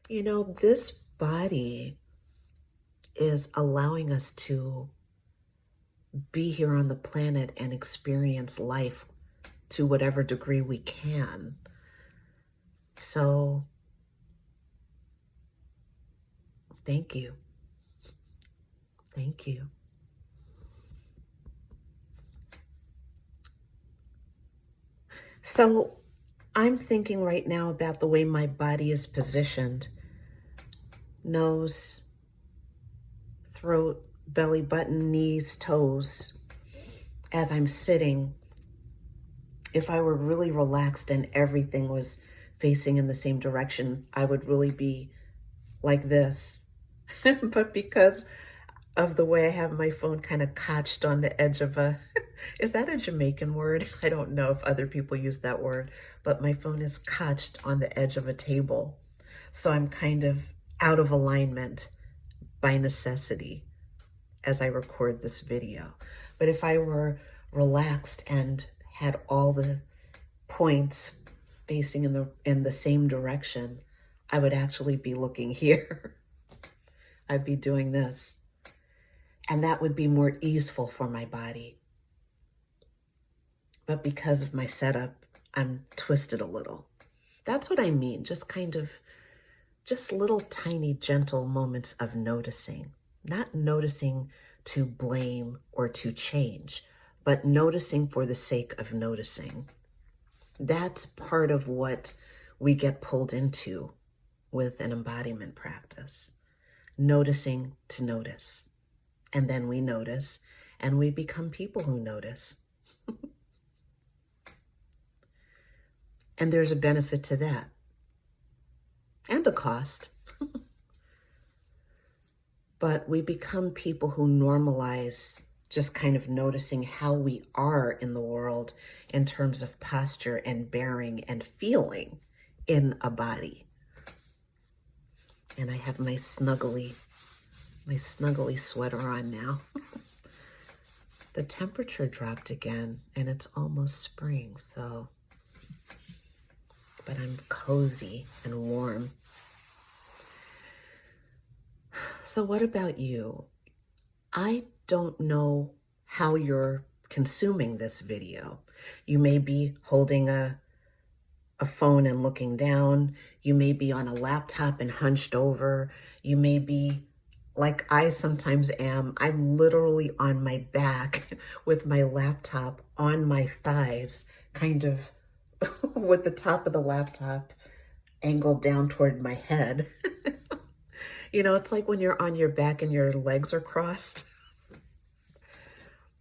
You know, this body is allowing us to be here on the planet and experience life to whatever degree we can. So, thank you. Thank you. So, I'm thinking right now about the way my body is positioned. Nose, throat, belly button, knees, toes. As I'm sitting, if I were really relaxed and everything was facing in the same direction, I would really be like this. But because of the way I have my phone kind of cotched on the edge of a, is that a Jamaican word? I don't know if other people use that word, but my phone is cotched on the edge of a table. So I'm kind of out of alignment by necessity as I record this video. But if I were relaxed and had all the points facing in the same direction, I would actually be looking here. I'd be doing this. And that would be more easeful for my body. But because of my setup, I'm twisted a little. That's what I mean, just little tiny gentle moments of noticing. Not noticing to blame or to change, but noticing for the sake of noticing. That's part of what we get pulled into with an embodiment practice. Noticing to notice. And then we notice, and we become people who notice. And there's a benefit to that. And a cost. But we become people who normalize just kind of noticing how we are in the world in terms of posture and bearing and feeling in a body. And I have my snuggly sweater on now. The temperature dropped again and it's almost spring, so, but I'm cozy and warm. So what about you? I don't know how you're consuming this video. You may be holding a phone and looking down. You may be on a laptop and hunched over. You may be like I sometimes am. I'm literally on my back with my laptop on my thighs, kind of with the top of the laptop angled down toward my head. You know, it's like when you're on your back and your legs are crossed.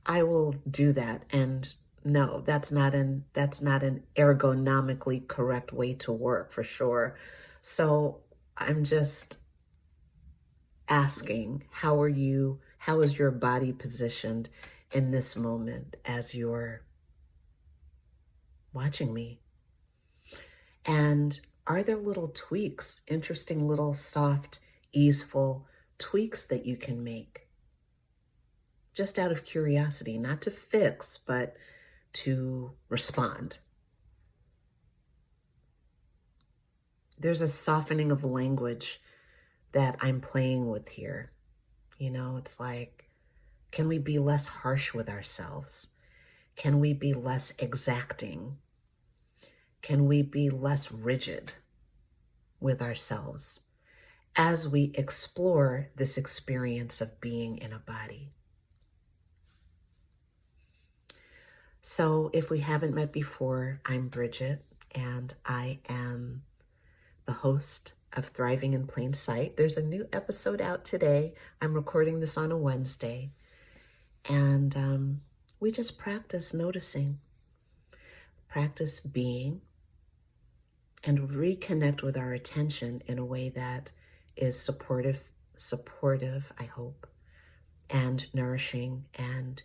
I will do that. And no, that's not an ergonomically correct way to work for sure. So I'm just asking, how is your body positioned in this moment as you're watching me? And are there little tweaks, interesting little soft, easeful tweaks that you can make? Just out of curiosity, not to fix, but to respond. There's a softening of language that I'm playing with here. You know, it's like, can we be less harsh with ourselves? Can we be less exacting? Can we be less rigid with ourselves as we explore this experience of being in a body? So if we haven't met before, I'm Bridget, and I am the host of Thriving in Plain Sight. There's a new episode out today. I'm recording this on a Wednesday. And we just practice noticing, practice being, and reconnect with our attention in a way that is supportive, I hope, and nourishing and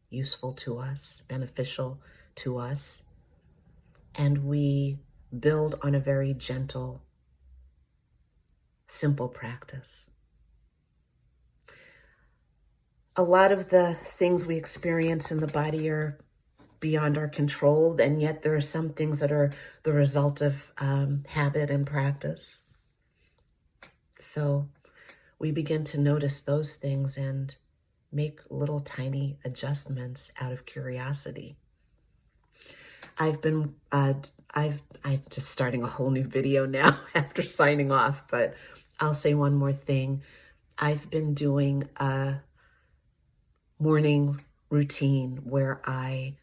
useful to us, beneficial to us. And we build on a very gentle, simple practice. A lot of the things we experience in the body are beyond our control, and yet there are some things that are the result of habit and practice. So we begin to notice those things and make little tiny adjustments out of curiosity. I've been, I'm just starting a whole new video now after signing off, but I'll say one more thing. I've been doing a morning routine where I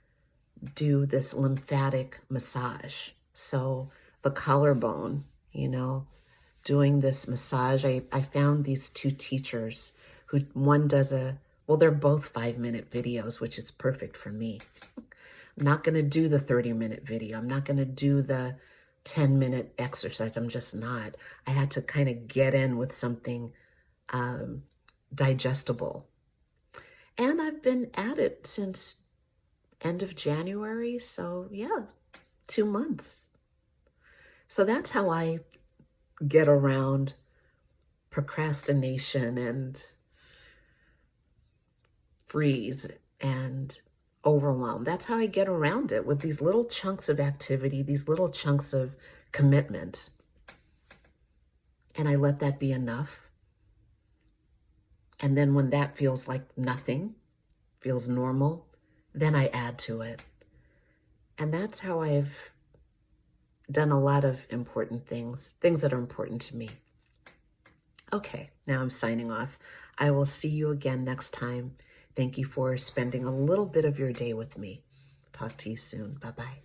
do this lymphatic massage. So the collarbone, you know, doing this massage, I found these two teachers who, one does well, they're both 5-minute videos, which is perfect for me. I'm not going to do the 30-minute video. I'm not going to do the 10-minute exercise. I'm just not. I had to kind of get in with something digestible. And I've been at it since end of January. So yeah, 2 months. So that's how I get around procrastination and freeze and overwhelm. That's how I get around it, with these little chunks of activity, these little chunks of commitment. And I let that be enough. And then when that feels like nothing, feels normal, then I add to it. And that's how I've done a lot of important things that are important to me. Okay, now I'm signing off. I will see you again next time. Thank you for spending a little bit of your day with me. Talk to you soon. Bye-bye.